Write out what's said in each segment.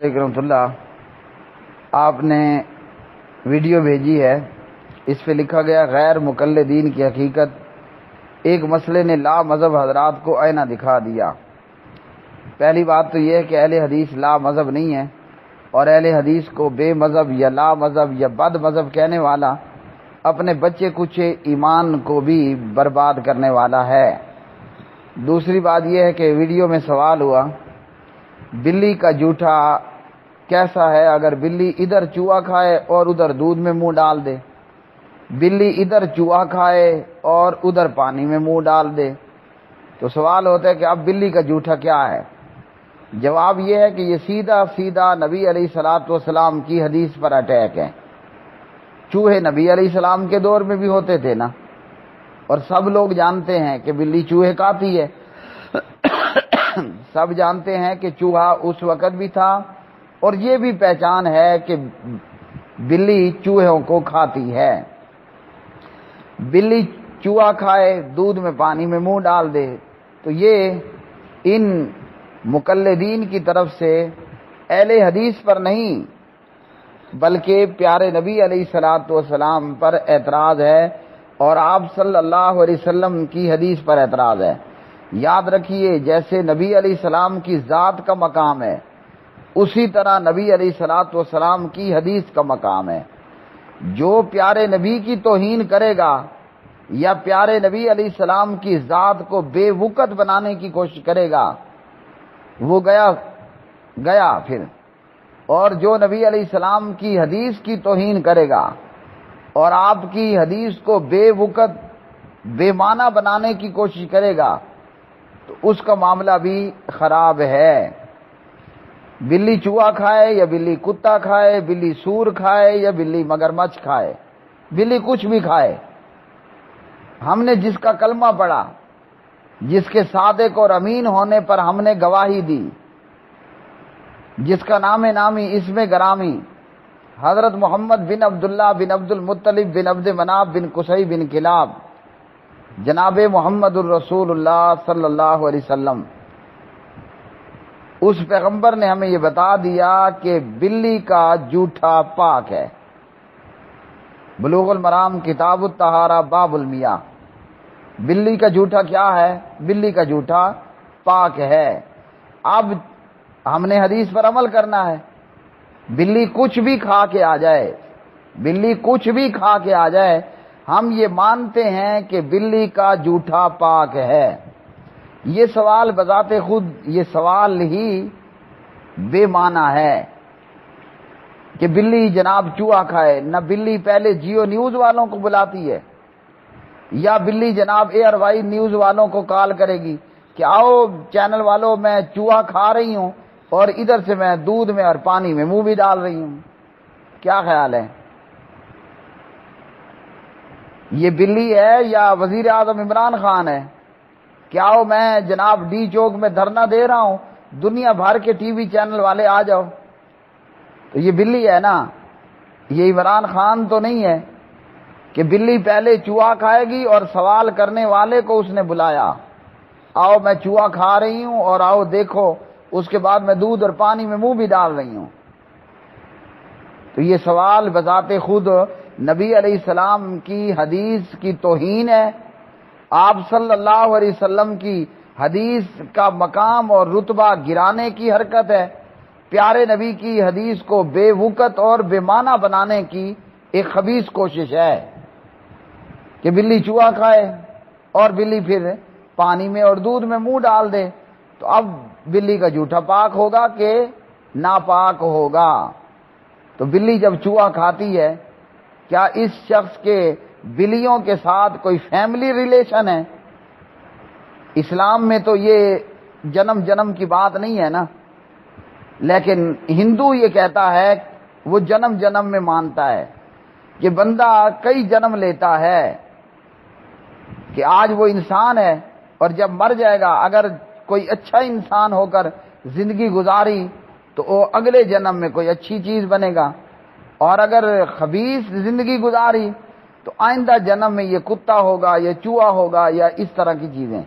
رحمۃ اللہ، آپ نے ویڈیو بھیجی ہے، اس پہ لکھا گیا غیر مقلدین کی حقیقت، ایک مسئلے نے لا مذہب حضرات کو آئینہ دکھا دیا۔ پہلی بات تو یہ ہے کہ اہل حدیث لا مذہب نہیں ہے، اور اہل حدیث کو بے مذہب یا لا مذہب یا بد مذہب کہنے والا اپنے بچے کچے ایمان کو بھی برباد کرنے والا ہے۔ دوسری بات یہ ہے کہ ویڈیو میں سوال ہوا بلی کا جوٹا کیسا ہے اگر بلی ادھر چوہا کھائے اور ادھر دودھ میں منہ ڈال دے، بلی ادھر چوہا کھائے اور ادھر پانی میں منہ ڈال دے، تو سوال ہوتا ہے کہ اب بلی کا جوٹا کیا ہے؟ جواب یہ ہے کہ یہ سیدھا سیدھا نبی علیہ الصلوۃ والسلام کی حدیث پر اٹیک ہے۔ چوہے نبی علیہ السلام کے دور میں بھی ہوتے تھے نا، اور سب لوگ جانتے ہیں کہ بلی چوہے کھاتی ہے، سب جانتے ہیں کہ چوہا اس وقت بھی تھا، اور یہ بھی پہچان ہے کہ بلی چوہوں کو کھاتی ہے۔ بلی چوہا کھائے، دودھ میں پانی میں منہ ڈال دے، تو یہ ان مقلدین کی طرف سے اہل حدیث پر نہیں بلکہ پیارے نبی علیہ الصلوۃ والسلام پر اعتراض ہے، اور آپ صلی اللہ علیہ وسلم کی حدیث پر اعتراض ہے۔ یاد رکھیے، جیسے نبی علیہ السلام کی ذات کا مقام ہے، اسی طرح نبی علیہ الصلوۃ والسلام کی حدیث کا مقام ہے۔ جو پیارے نبی کی توہین کرے گا یا پیارے نبی علیہ السلام کی ذات کو بے وقت بنانے کی کوشش کرے گا، وہ گیا پھر، اور جو نبی علیہ السلام کی حدیث کی توہین کرے گا اور آپ کی حدیث کو بے وقت بے معنی بنانے کی کوشش کرے گا، تو اس کا معاملہ بھی خراب ہے۔ بلی چوہا کھائے یا بلی کتا کھائے، بلی سور کھائے یا بلی مگرمچھ کھائے، بلی کچھ بھی کھائے، ہم نے جس کا کلمہ پڑھا، جس کے صادق اور امین ہونے پر ہم نے گواہی دی، جس کا نام نامی اسم گرامی حضرت محمد بن عبداللہ بن عبد المطلب بن عبد مناف بن قصی بن کلاب جناب محمد الرسول اللہ صلی اللہ علیہ وسلم، اس پیغمبر نے ہمیں یہ بتا دیا کہ بلی کا جوٹا پاک ہے۔ بلوغ المرام کتاب الطہارہ باب المیاہ، بلی کا جوٹا کیا ہے؟ بلی کا جوٹا پاک ہے۔ اب ہم نے حدیث پر عمل کرنا ہے۔ بلی کچھ بھی کھا کے آ جائے، بلی کچھ بھی کھا کے آ جائے، ہم یہ مانتے ہیں کہ بلی کا جوٹا پاک ہے۔ یہ سوال بذات خود، یہ سوال ہی بے معنی ہے کہ بلی جناب چوہا کھائے۔ نہ بلی پہلے جیو نیوز والوں کو بلاتی ہے، یا بلی جناب اے آر وائی نیوز والوں کو کال کرے گی کہ آؤ چینل والوں، میں چوہا کھا رہی ہوں اور ادھر سے میں دودھ میں اور پانی میں منہ بھی ڈال رہی ہوں۔ کیا خیال ہے؟ یہ بلی ہے یا وزیر اعظم عمران خان ہے؟ کیا ہو، میں جناب ڈی چوک میں دھرنا دے رہا ہوں، دنیا بھر کے ٹی وی چینل والے آ جاؤ، تو یہ بلی ہے نا، یہ عمران خان تو نہیں ہے کہ بلی پہلے چوہا کھائے گی اور سوال کرنے والے کو اس نے بلایا، آؤ میں چوہا کھا رہی ہوں اور آؤ دیکھو، اس کے بعد میں دودھ اور پانی میں منہ بھی ڈال رہی ہوں۔ تو یہ سوال بذات خود نبی علیہ السلام کی حدیث کی توہین ہے، آپ صلی اللہ علیہ وسلم کی حدیث کا مقام اور رتبہ گرانے کی حرکت ہے، پیارے نبی کی حدیث کو بے وقت اور بے معنی بنانے کی ایک خبیث کوشش ہے کہ بلی چوہا کھائے اور بلی پھر پانی میں اور دودھ میں منہ ڈال دے، تو اب بلی کا جوٹا پاک ہوگا کہ ناپاک ہوگا؟ تو بلی جب چوہا کھاتی ہے، کیا اس شخص کے بلیوں کے ساتھ کوئی فیملی ریلیشن ہے؟ اسلام میں تو یہ جنم جنم کی بات نہیں ہے نا، لیکن ہندو یہ کہتا ہے، وہ جنم جنم میں مانتا ہے کہ بندہ کئی جنم لیتا ہے، کہ آج وہ انسان ہے اور جب مر جائے گا، اگر کوئی اچھا انسان ہو کر زندگی گزاری تو وہ اگلے جنم میں کوئی اچھی چیز بنے گا، اور اگر خبیث زندگی گزاری تو آئندہ جنم میں یہ کتا ہوگا یا چوہا ہوگا یا اس طرح کی چیزیں۔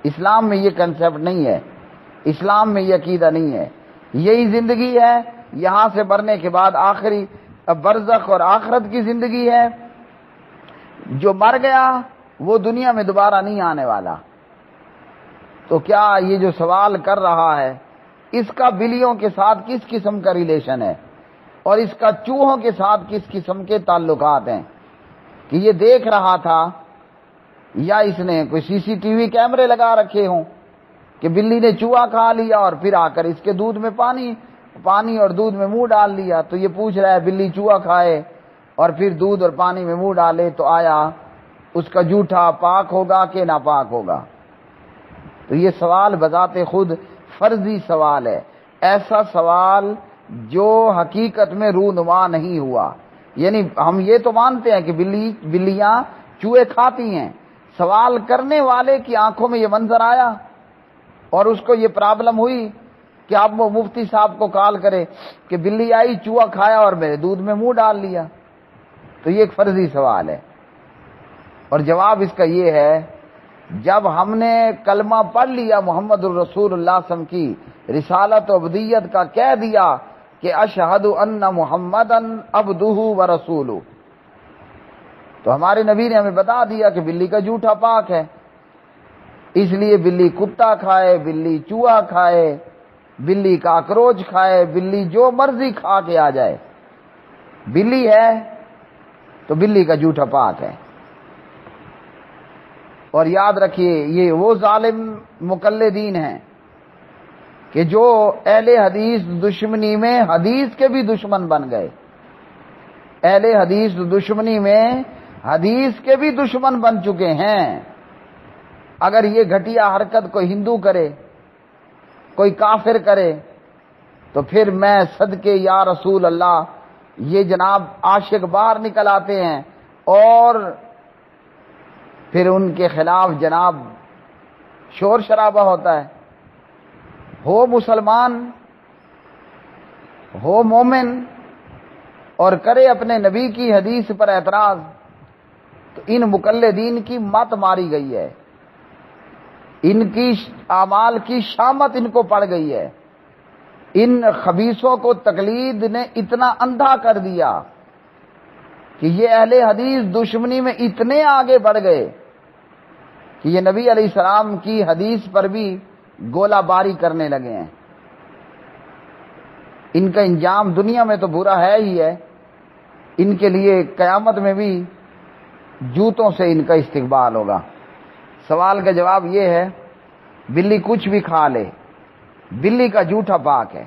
اسلام میں یہ کنسیپٹ نہیں ہے، اسلام میں یہ عقیدہ نہیں ہے۔ یہی زندگی ہے، یہاں سے مرنے کے بعد آخری برزخ اور آخرت کی زندگی ہے۔ جو مر گیا وہ دنیا میں دوبارہ نہیں آنے والا۔ تو کیا یہ جو سوال کر رہا ہے اس کا بلیوں کے ساتھ کس قسم کا ریلیشن ہے، اور اس کا چوہوں کے ساتھ کس قسم کے تعلقات ہیں؟ کہ یہ دیکھ رہا تھا یا اس نے کوئی سی سی ٹی وی کیمرے لگا رکھے ہوں کہ بلی نے چوہا کھا لیا اور پھر آ کر اس کے دودھ میں پانی اور دودھ میں منہ ڈال لیا، تو یہ پوچھ رہا ہے بلی چوہا کھائے اور پھر دودھ اور پانی میں منہ ڈالے تو آیا اس کا جوٹھا پاک ہوگا کہ ناپاک ہوگا؟ تو یہ سوال بذات خود فرضی سوال ہے، ایسا سوال جو حقیقت میں رونما نہیں ہوا۔ یعنی ہم یہ تو مانتے ہیں کہ بلیاں چوہے کھاتی ہیں، سوال کرنے والے کی آنکھوں میں یہ منظر آیا اور اس کو یہ پرابلم ہوئی کہ اب وہ مفتی صاحب کو کال کرے کہ بلی آئی چوہا کھایا اور میرے دودھ میں منہ ڈال لیا، تو یہ ایک فرضی سوال ہے۔ اور جواب اس کا یہ ہے، جب ہم نے کلمہ پڑھ لیا محمد الرسول اللہ صلی اللہ علیہ وسلم کی رسالت و عبدیت کا، کہہ دیا کہ اشہد ان محمدن عبدہ و رسولہ، تو ہمارے نبی نے ہمیں بتا دیا کہ بلی کا جوٹھا پاک ہے، اس لیے بلی کتا کھائے، بلی چوہا کھائے، بلی کاکروچ کھائے، بلی جو مرضی کھا کے آ جائے، بلی ہے تو بلی کا جوٹھا پاک ہے۔ اور یاد رکھیے یہ وہ ظالم مقلدین ہیں کہ جو اہل حدیث دشمنی میں حدیث کے بھی دشمن بن گئے، اہل حدیث دشمنی میں حدیث کے بھی دشمن بن چکے ہیں۔ اگر یہ گھٹیا حرکت کوئی ہندو کرے، کوئی کافر کرے، تو پھر میں صدقے یا رسول اللہ یہ جناب عاشق باہر نکل آتے ہیں اور پھر ان کے خلاف جناب شور شرابہ ہوتا ہے۔ ہو مسلمان، ہو مومن اور کرے اپنے نبی کی حدیث پر اعتراض، تو ان مقلدین کی مت ماری گئی ہے، ان کی اعمال کی شامت ان کو پڑ گئی ہے۔ ان خبیثوں کو تقلید نے اتنا اندھا کر دیا کہ یہ اہل حدیث دشمنی میں اتنے آگے بڑھ گئے کہ یہ نبی علیہ السلام کی حدیث پر بھی گولہ باری کرنے لگے ہیں۔ ان کا انجام دنیا میں تو برا ہے ہی ہے، ان کے لیے قیامت میں بھی جوتوں سے ان کا استقبال ہوگا۔ سوال کا جواب یہ ہے، بلی کچھ بھی کھا لے، بلی کا جوٹھا پاک ہے۔